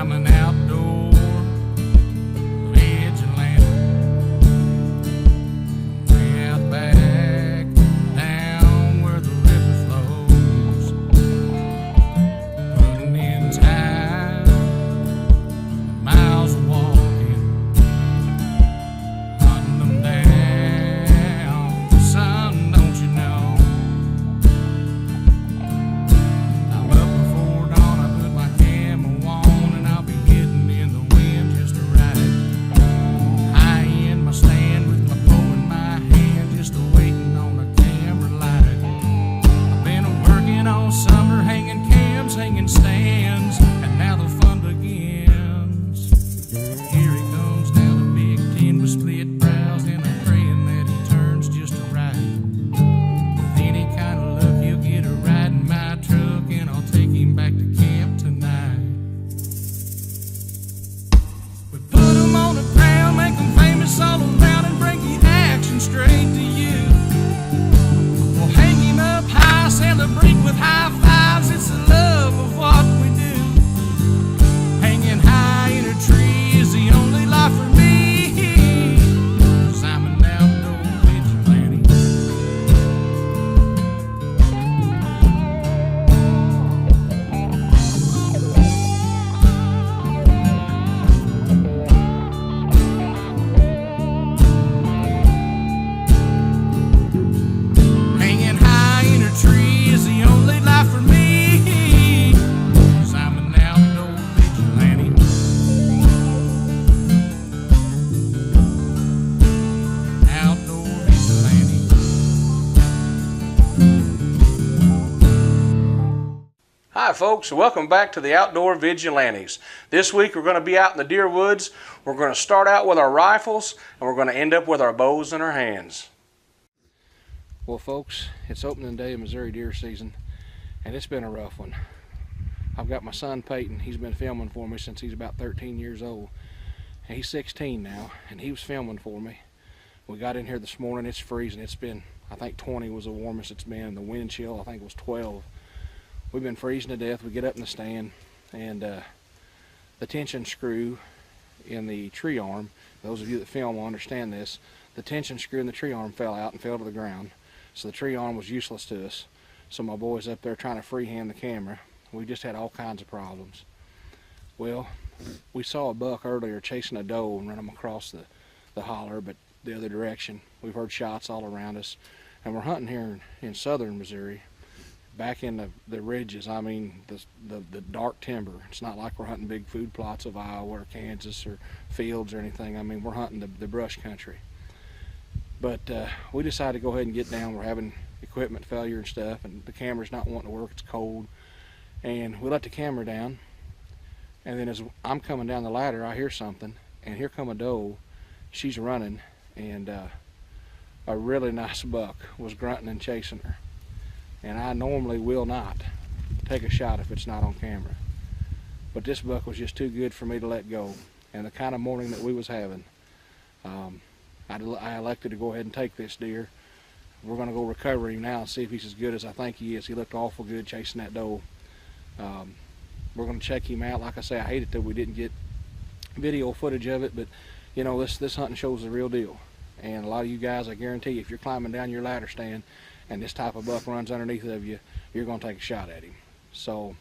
I'm an outdoor vigilante. Way out back, down where the river flows, putting in time, miles of walking, hunting them down. Son, don't you know? I'm up before dawn, I put my camo on, and I'll be getting in the wind just to ride. High in my stand with my bow in my hand, just waiting on a camera light. I've been working all summer, hanging cams, hanging stands, and now the fun begins. Here he comes down the Big Ten with split brows, and I'm praying that he turns just right. With any kind of luck, he'll get a ride in my truck, and I'll take him back to camp tonight. We put him on the ground, make him famous all around, and bring the action straight to you. We'll hang him up high, celebrate with high fives. It's the love of what we do. Hanging high in a tree is the only life for me, 'cause I'm an outdoor vigilante. Hanging high in a tree is the only life for me, 'cause I'm an outdoor vigilante. Outdoor vigilante. Hi folks, welcome back to the Outdoor Vigilantes. This week we're going to be out in the deer woods. We're going to start out with our rifles, and we're going to end up with our bows in our hands. Well folks, it's opening day of Missouri deer season, and it's been a rough one. I've got my son Peyton. He's been filming for me since he's about 13 years old. And he's 16 now, and he was filming for me. We got in here this morning, it's freezing. It's been, I think 20 was the warmest it's been. The wind chill, I think, was 12. We've been freezing to death. We get up in the stand, and the tension screw in the tree arm, those of you that film will understand this, the tension screw in the tree arm fell out and fell to the ground. So the tree arm was useless to us. So my boy's up there trying to freehand the camera. We just had all kinds of problems. Well, we saw a buck earlier chasing a doe and run him across the holler, but the other direction. We've heard shots all around us, and we're hunting here in southern Missouri, back in the ridges. I mean, the dark timber. It's not like we're hunting big food plots of Iowa or Kansas or fields or anything. I mean, we're hunting the brush country. But we decided to go ahead and get down. We're having equipment failure and stuff, and the camera's not wanting to work. It's cold, and we let the camera down. And then as I'm coming down the ladder, I hear something, and here come a doe. She's running, and a really nice buck was grunting and chasing her. And I normally will not take a shot if it's not on camera, but this buck was just too good for me to let go. And the kind of morning that we was having, I elected to go ahead and take this deer. We're going to go recover him now and see if he's as good as I think he is. He looked awful good chasing that doe. We're going to check him out. Like I say, I hate it that we didn't get video footage of it, but you know, this hunting shows the real deal. And a lot of you guys, I guarantee you, if you're climbing down your ladder stand and this type of buck runs underneath of you, you're going to take a shot at him. So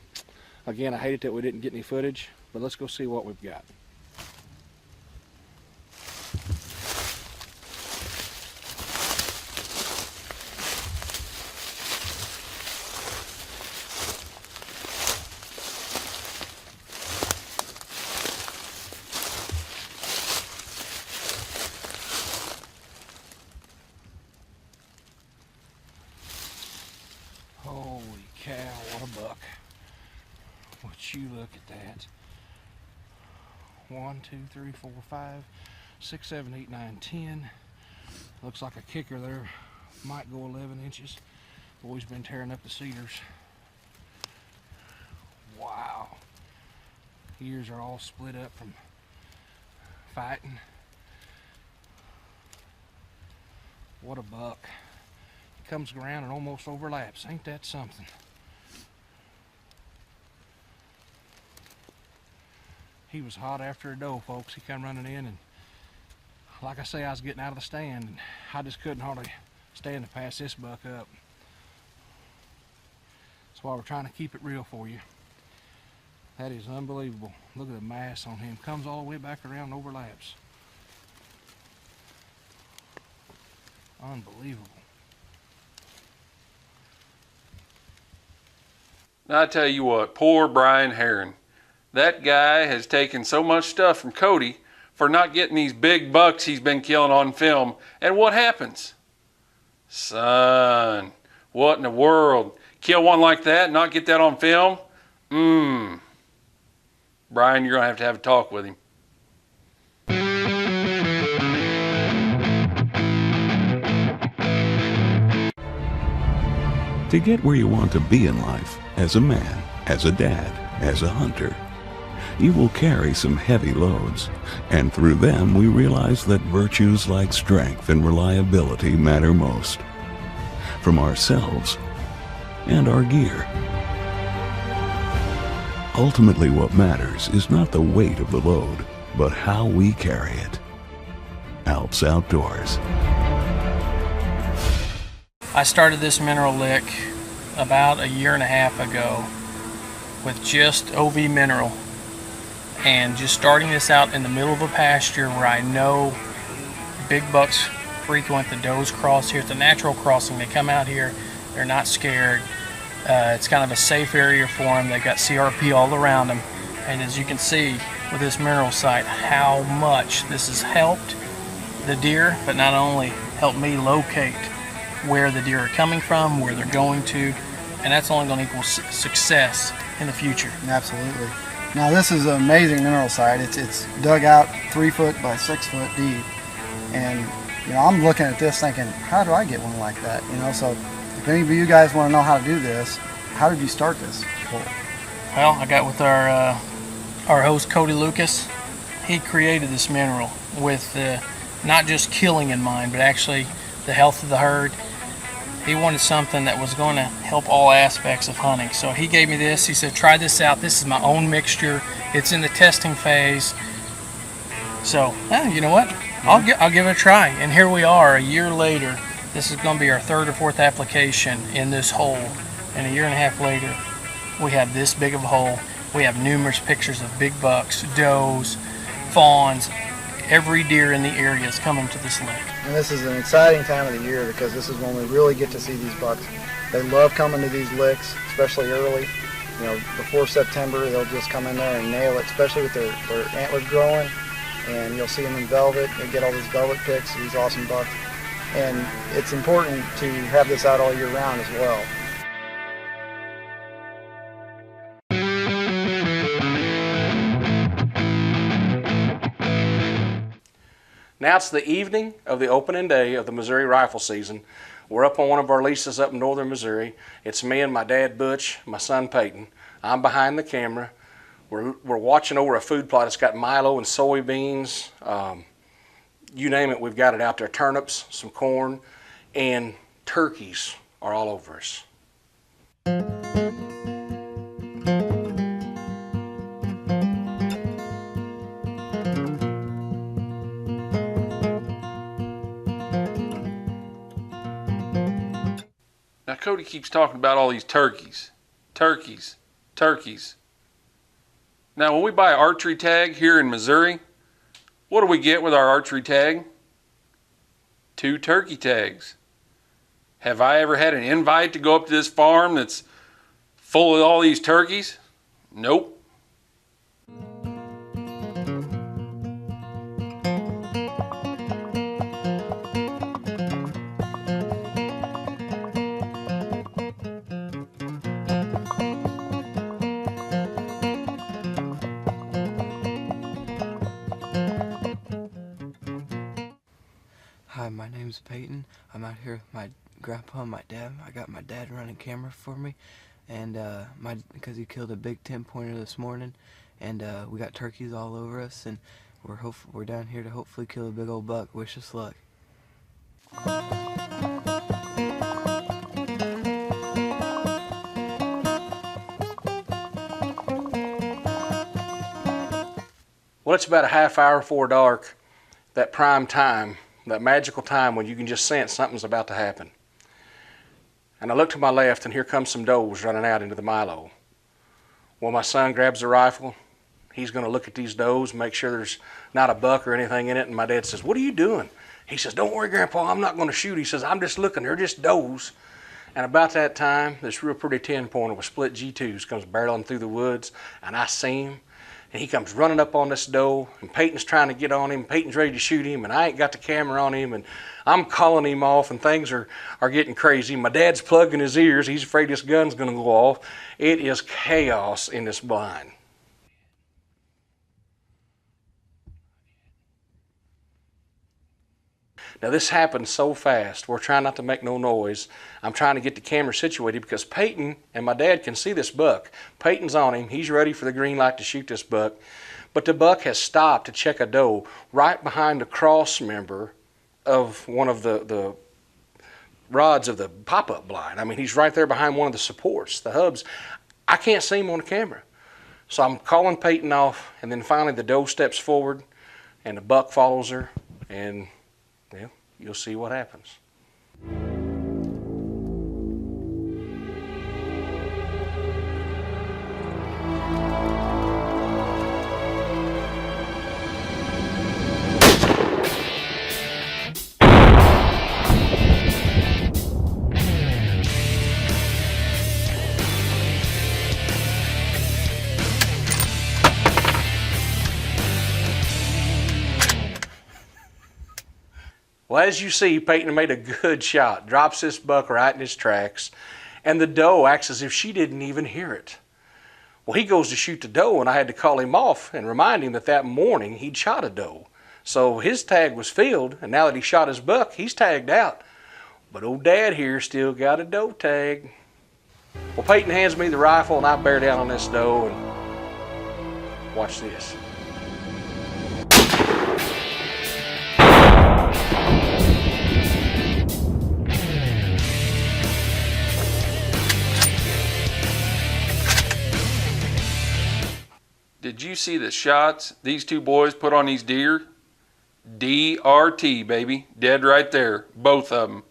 again, I hate it that we didn't get any footage, but let's go see what we've got. Holy cow, what a buck. Would you look at that. 1, 2, 3, 4, 5, 6, 7, 8, 9, 10. Looks like a kicker there. Might go 11 inches. Boy's been tearing up the cedars. Wow. Ears are all split up from fighting. What a buck. He comes around and almost overlaps. Ain't that something? He was hot after a doe, folks. He come running in, and like I say, I was getting out of the stand, and I just couldn't hardly stand to pass this buck up. That's why we're trying to keep it real for you. That is unbelievable. Look at the mass on him. Comes all the way back around and overlaps. Unbelievable. Now I tell you what, poor Brian Herron. That guy has taken so much stuff from Cody for not getting these big bucks he's been killing on film. And what happens? Son, what in the world? Kill one like that and not get that on film? Brian, you're going to have a talk with him. To get where you want to be in life, as a man, as a dad, as a hunter, you will carry some heavy loads, and through them we realize that virtues like strength and reliability matter most. From ourselves and our gear. Ultimately, what matters is not the weight of the load, but how we carry it. Alps Outdoors. I started this mineral lick about 1.5 years ago with just OV mineral, and just starting this out in the middle of a pasture where I know big bucks frequent, the does cross here. It's a natural crossing. They come out here, they're not scared. It's kind of a safe area for them. They've got CRP all around them, and as you can see with this mineral site, how much this has helped the deer, but not only helped me locate where the deer are coming from, where they're going to, and that's only going to equal success in the future. Absolutely. Now this is an amazing mineral site. It's dug out 3 foot by 6 foot deep, and I'm looking at this thinking, how do I get one like that? So if any of you guys want to know how to do this, how did you start this hole? Well, I got with our host Cody Lucas. He created this mineral with not just killing in mind, but actually the health of the herd. He wanted something that was going to help all aspects of hunting. So he gave me this. He said, try this out. This is my own mixture. It's in the testing phase. So, you know what? I'll give it a try. And here we are 1 year later. This is going to be our 3rd or 4th application in this hole. And 1.5 years later, we have this big of a hole. We have numerous pictures of big bucks, does, fawns. Every deer in the area is coming to this lake. And this is an exciting time of the year because this is when we really get to see these bucks. They love coming to these licks, especially early. Before September, they'll just come in there and nail it, especially with their antlers growing. And you'll see them in velvet. They get all these velvet picks, these awesome bucks. And it's important to have this out all year round as well. Now it's the evening of the opening day of the Missouri rifle season. We're up on one of our leases up in northern Missouri. It's me and my dad Butch, my son Peyton. I'm behind the camera. We're watching over a food plot. It's got milo and soybeans. You name it, we've got it out there. Turnips, some corn, and turkeys are all over us. Now Cody keeps talking about all these turkeys. Turkeys. Now when we buy an archery tag here in Missouri, what do we get with our archery tag? 2 turkey tags. Have I ever had an invite to go up to this farm that's full of all these turkeys? Nope. Hi, my name's Peyton. I'm out here with my grandpa and my dad. I got my dad running camera for me, and because he killed a big 10-pointer this morning, and we got turkeys all over us, and we're down here to hopefully kill a big old buck. Wish us luck. Well, it's about a half hour before dark, that prime time, that magical time when you can just sense something's about to happen. And I look to my left, and here comes some does running out into the milo. Well, my son grabs the rifle. He's going to look at these does, make sure there's not a buck or anything in it. And my dad says, "What are you doing?" He says, "Don't worry, Grandpa, I'm not going to shoot." He says, "I'm just looking. They're just does." And about that time, this real pretty 10-pointer with split G2s comes barreling through the woods, and I see him. And he comes running up on this doe, and Peyton's trying to get on him. Peyton's ready to shoot him, and I ain't got the camera on him, and I'm calling him off, and things are getting crazy. My dad's plugging his ears. He's afraid this gun's going to go off. It is chaos in this blind. Now, this happened so fast. We're trying not to make no noise. I'm trying to get the camera situated because Peyton and my dad can see this buck. Peyton's on him. He's ready for the green light to shoot this buck. But the buck has stopped to check a doe right behind the cross member of one of the rods of the pop-up blind. I mean, he's right there behind one of the supports, the hubs. I can't see him on the camera. So I'm calling Peyton off, and then finally the doe steps forward, and the buck follows her, and well, you'll see what happens. Well, as you see, Peyton made a good shot, drops this buck right in his tracks, and the doe acts as if she didn't even hear it. Well, he goes to shoot the doe, and I had to call him off and remind him that that morning he'd shot a doe. So his tag was filled, and now that he shot his buck, he's tagged out. But old Dad here still got a doe tag. Well, Peyton hands me the rifle, and I bear down on this doe, and watch this. Did you see the shots these two boys put on these deer? DRT, baby. Dead right there. Both of them.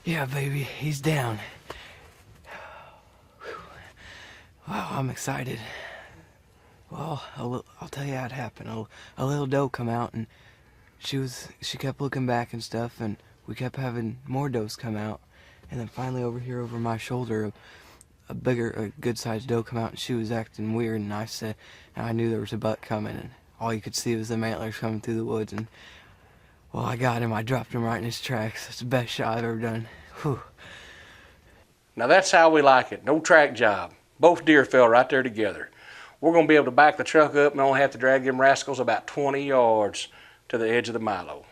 Yeah, baby, he's down. Wow, I'm excited. Well, I'll tell you how it happened. A little doe come out, and she kept looking back and stuff, and we kept having more does come out, and then finally over here over my shoulder, a good-sized doe come out, and she was acting weird, and I knew there was a buck coming, and all you could see was the antlers coming through the woods, and well, I got him. I dropped him right in his tracks. It's the best shot I've ever done. Whew. Now that's how we like it. No track job. Both deer fell right there together. We're going to be able to back the truck up and only have to drag them rascals about 20 yards to the edge of the milo.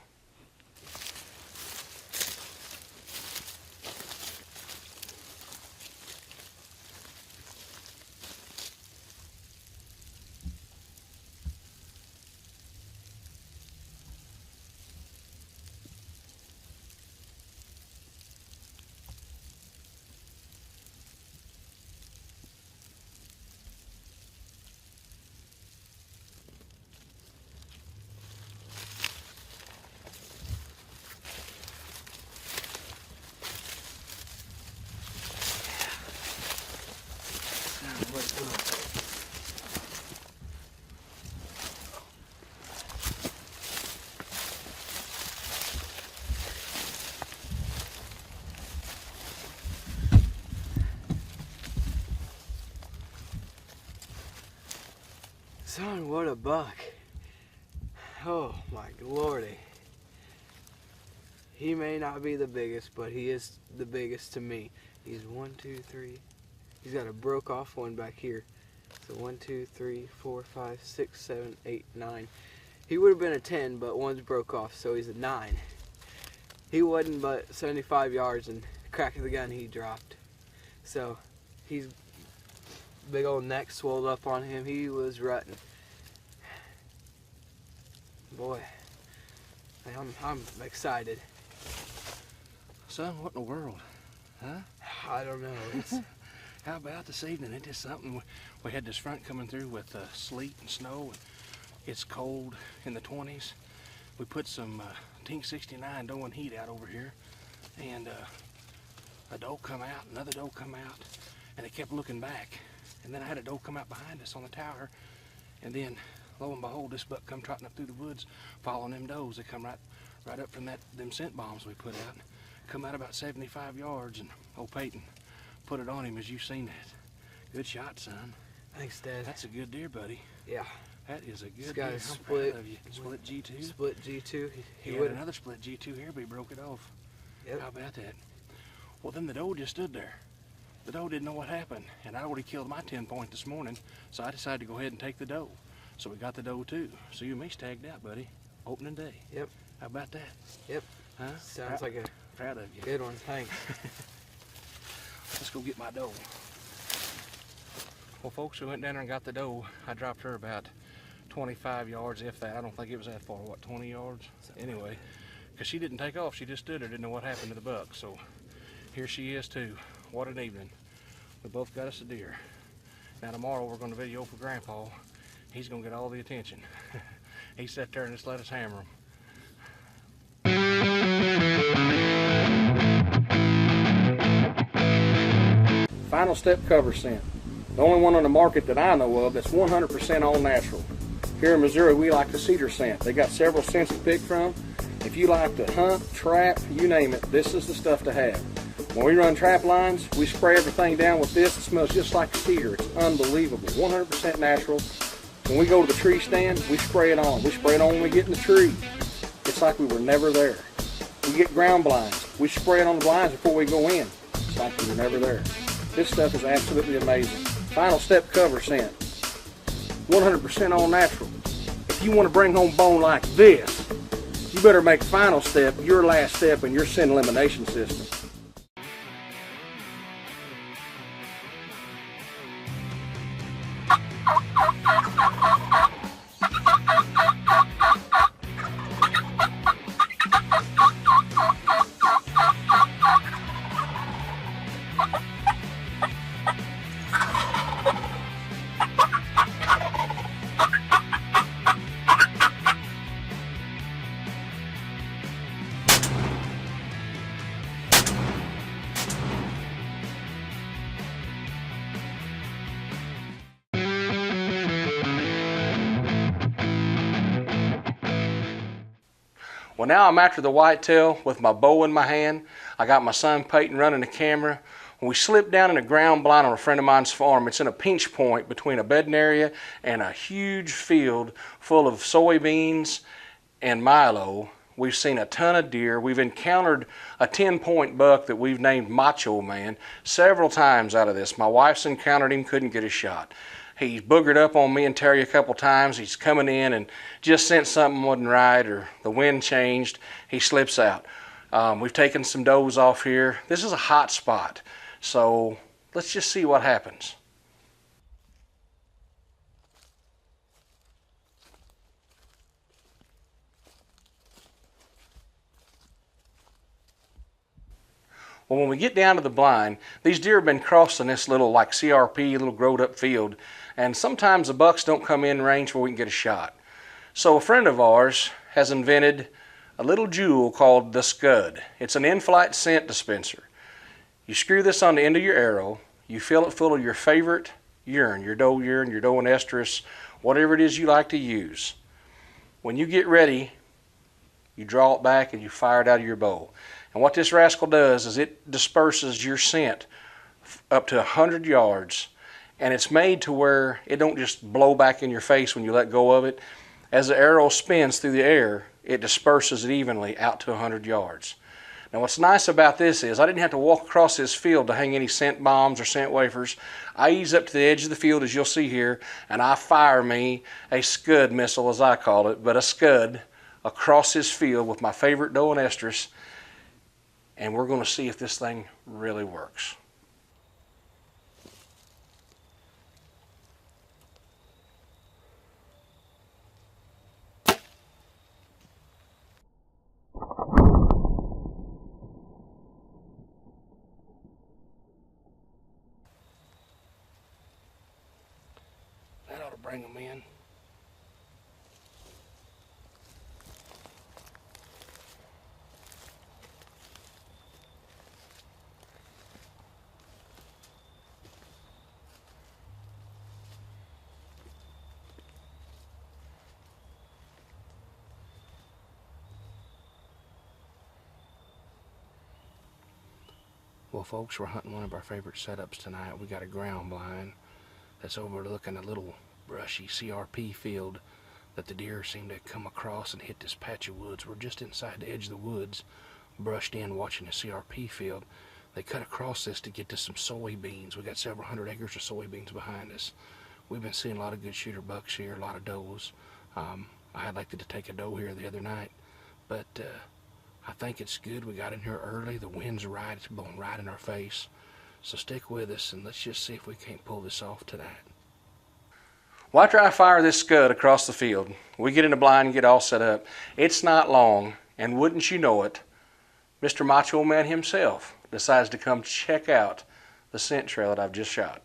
Son, what a buck. Oh my lordy. He may not be the biggest, but he is the biggest to me. He's 1, 2, 3. He's got a broke off one back here. So 1, 2, 3, 4, 5, 6, 7, 8, 9. He would have been a 10, but one's broke off, so he's a 9. He wasn't but 75 yards, and crack of the gun he dropped. So he's big old neck swelled up on him. He was rutting. Boy, I'm excited. Son, what in the world? Huh? I don't know. How about this evening? It is something. We had this front coming through with sleet and snow. And it's cold in the 20s. We put some Tink 69 doe and heat out over here, and a doe come out, another doe come out, and they kept looking back. And then I had a doe come out behind us on the tower, and then lo and behold, this buck come trotting up through the woods, following them does. They come right up from them scent bombs we put out. Come out about 75 yards, and old Peyton put it on him, as you've seen that. Good shot, son. Thanks, Dad. That's a good deer, buddy. Yeah. That is a good This guy deer. is I'm split. proud of you. Split G2. Split G2. He had another split G2 here, but he broke it off. Yep. How about that? Well, then the doe just stood there. The doe didn't know what happened, and I already killed my 10 point this morning, so I decided to go ahead and take the doe. So we got the doe too. So you and me tagged out, buddy. Opening day. Yep. How about that? Yep. Huh? Sounds like a Proud of you. good one. Thanks. Let's go get my doe. Well, folks, we went down there and got the doe. I dropped her about 25 yards, if that. I don't think it was that far. What, 20 yards? Anyway, because she didn't take off. She just stood there, didn't know what happened to the buck. So here she is too. What an evening. We both got us a deer. Now tomorrow we're going to video for Grandpa. He's going to get all the attention. He sat there and just let us hammer him. Final Step cover scent. The only one on the market that I know of that's 100% all natural. Here in Missouri, we like the cedar scent. They got several scents to pick from. If you like to hunt, trap, you name it, this is the stuff to have. When we run trap lines, we spray everything down with this. It smells just like cedar. It's unbelievable. 100% natural. When we go to the tree stand, we spray it on. We spray it on when we get in the tree. It's like we were never there. We get ground blinds. We spray it on the blinds before we go in. It's like we were never there. This stuff is absolutely amazing. Final Step cover scent. 100% all natural. If you want to bring home bone like this, you better make Final Step your last step in your scent elimination system. Well, now I'm after the whitetail with my bow in my hand. I got my son Peyton running the camera. When we slipped down in a ground blind on a friend of mine's farm, it's in a pinch point between a bedding area and a huge field full of soybeans and milo. We've seen a ton of deer. We've encountered a 10-point buck that we've named Macho Man several times out of this. My wife's encountered him, couldn't get a shot. He's boogered up on me and Terry a couple times. He's coming in and just sensed something wasn't right, or the wind changed. He slips out. We've taken some does off here. This is a hot spot, so let's just see what happens. Well, when we get down to the blind, these deer have been crossing this little like CRP, little growed up field, and sometimes the bucks don't come in range where we can get a shot. So a friend of ours has invented a little jewel called the Scud. It's an in-flight scent dispenser. You screw this on the end of your arrow, you fill it full of your favorite urine, your doe and estrus, whatever it is you like to use. When you get ready, you draw it back and you fire it out of your bow. And what this rascal does is it disperses your scent up to 100 yards, and it's made to where it don't just blow back in your face when you let go of it. As the arrow spins through the air, it disperses it evenly out to 100 yards. Now what's nice about this is I didn't have to walk across this field to hang any scent bombs or scent wafers. I ease up to the edge of the field, as you'll see here, and I fire me a Scud missile, as I call it, but a Scud across this field with my favorite doe and estrus. And we're going to see if this thing really works. bring them in. Well, folks, we're hunting one of our favorite setups tonight. We got a ground blind that's overlooking a little brushy CRP field that the deer seem to come across and hit this patch of woods. We're just inside the edge of the woods, brushed in, watching a CRP field. They cut across this to get to some soybeans. We got several hundred acres of soybeans behind us. We've been seeing a lot of good shooter bucks here, a lot of does. I had elected to take a doe here the other night, but I think it's good. We got in here early. The wind's right. It's blowing right in our face. So stick with us and let's just see if we can't pull this off tonight. Well, after I fire this scud across the field, we get in the blind and get all set up. It's not long, and wouldn't you know it, Mr. Macho Man himself decides to come check out the scent trail that I've just shot.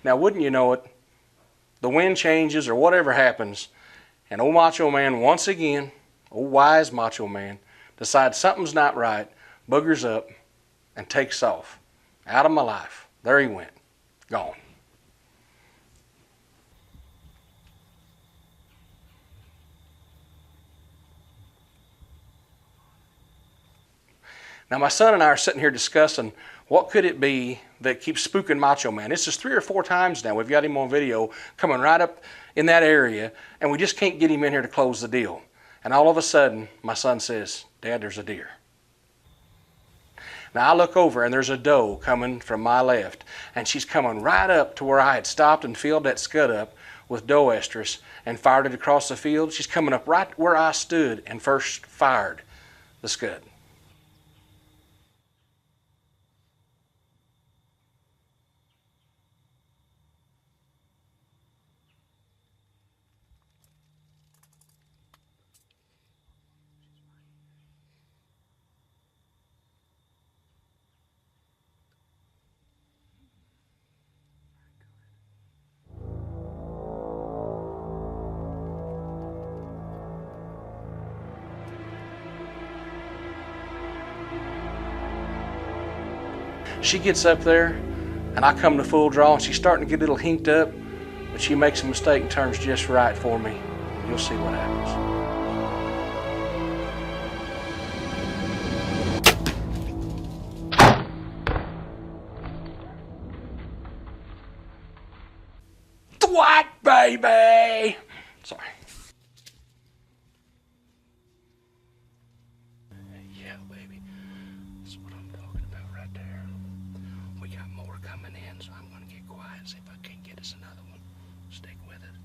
Now, wouldn't you know it, the wind changes or whatever happens, and old Macho Man once again, old wise Macho Man, decides something's not right, boogers up, and takes off. Out of my life. There he went. Gone. Now, my son and I are sitting here discussing what could it be that keeps spooking Macho Man. This is 3 or 4 times now. We've got him on video coming right up in that area, and we just can't get him in here to close the deal. And all of a sudden, my son says, "Dad, there's a deer." Now, I look over, and there's a doe coming from my left, and she's coming right up to where I had stopped and filled that scud up with doe estrus and fired it across the field. She's coming up right where I stood and first fired the scud. She gets up there, and I come to full draw, and she's starting to get a little hinked up, but she makes a mistake and turns just right for me. You'll see what happens. What, baby? Sorry. Yeah, baby. That's what I'm talking about right there. We got more coming in, so I'm going to get quiet and see if I can get us another one. Stick with it.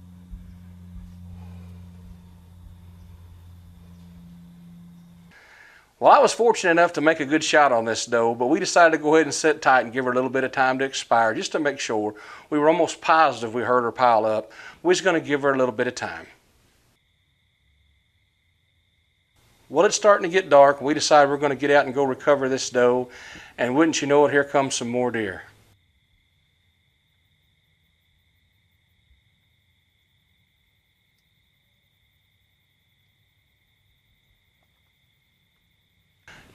Well, I was fortunate enough to make a good shot on this doe, but we decided to go ahead and sit tight and give her a little bit of time to expire just to make sure. We were almost positive we heard her pile up. We was going to give her a little bit of time. Well, it's starting to get dark. We decided we're going to get out and go recover this doe, and wouldn't you know it, here comes some more deer.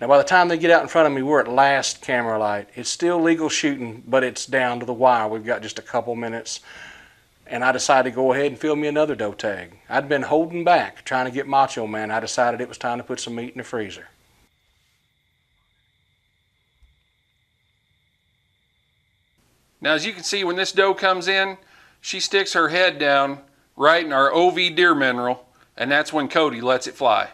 Now by the time they get out in front of me, we're at last camera light. It's still legal shooting, but it's down to the wire. We've got just a couple minutes. And I decided to go ahead and fill me another doe tag. I'd been holding back, trying to get Macho Man. I decided it was time to put some meat in the freezer. Now as you can see, when this doe comes in, she sticks her head down right in our OV deer mineral, and that's when Cody lets it fly.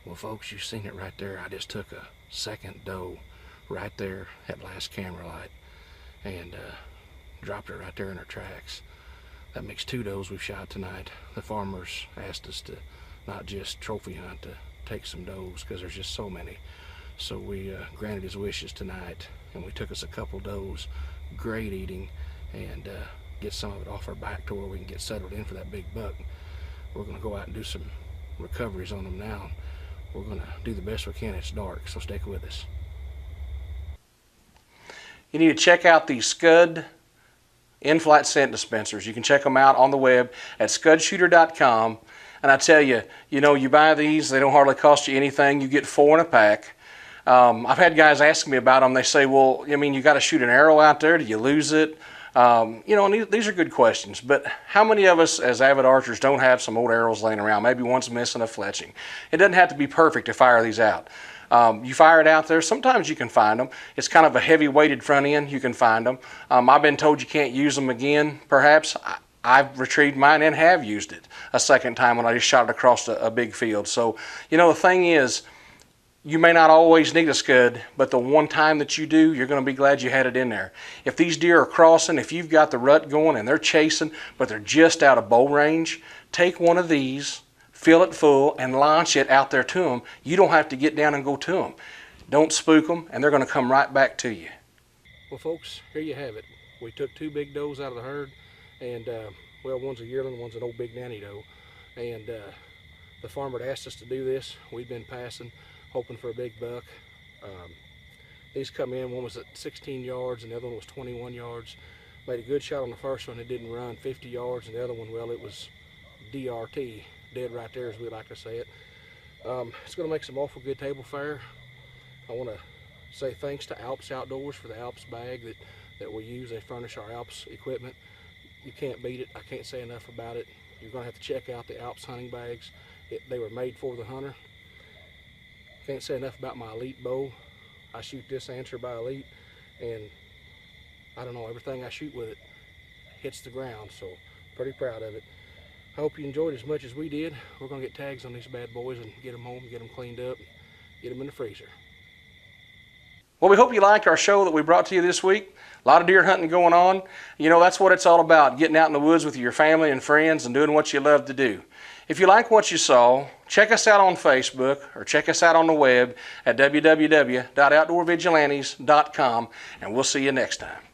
Well folks, you've seen it right there. I just took a second doe right there at last camera light and dropped her right there in her tracks. That makes 2 does we've shot tonight. The farmers asked us to not just trophy hunt, to take some does because there's just so many. So we granted his wishes tonight, and we took us a couple does, great eating, and get some of it off our back to where we can get settled in for that big buck. We're going to go out and do some recoveries on them now. We're going to do the best we can. It's dark, so stick with us. You need to check out these Scud in-flight scent dispensers. You can check them out on the web at scudshooter.com. And I tell you, you buy these, they don't hardly cost you anything. You get 4 in a pack. I've had guys asking me about them. They say, well, you got to shoot an arrow out there. Do you lose it? And these are good questions, but how many of us as avid archers don't have some old arrows laying around? Maybe one's missing a fletching. It doesn't have to be perfect to fire these out. You fire it out there, sometimes you can find them. It's kind of a heavy weighted front end, you can find them. I've been told you can't use them again, perhaps. I've retrieved mine and have used it a second time when I just shot it across a big field. So, the thing is, you may not always need a Scud, but the one time that you do, you're going to be glad you had it in there. If these deer are crossing, if you've got the rut going and they're chasing, but they're just out of bow range, take one of these, fill it full, and launch it out there to them. You don't have to get down and go to them. Don't spook them, and they're going to come right back to you. Well, folks, here you have it. We took 2 big does out of the herd, and, one's a yearling, one's an old big nanny doe. And the farmer had asked us to do this. We've been passing, hoping for a big buck. These come in, one was at 16 yards and the other one was 21 yards. Made a good shot on the first one. It didn't run 50 yards, and the other one, well, it was DRT, dead right there, as we like to say it. It's going to make some awful good table fare. I want to say thanks to Alps Outdoors for the Alps bag that we use. They furnish our Alps equipment. You can't beat it. I can't say enough about it. You're going to have to check out the Alps hunting bags. They were made for the hunter. Can't say enough about my Elite bow. I shoot this Answer by Elite, and I don't know, everything I shoot with it hits the ground, so pretty proud of it. I hope you enjoyed as much as we did. We're going to get tags on these bad boys and get them home, get them cleaned up, get them in the freezer. Well, we hope you liked our show that we brought to you this week. A lot of deer hunting going on. That's what it's all about, getting out in the woods with your family and friends and doing what you love to do. If you like what you saw, check us out on Facebook or check us out on the web at www.outdoorvigilantes.com, and we'll see you next time.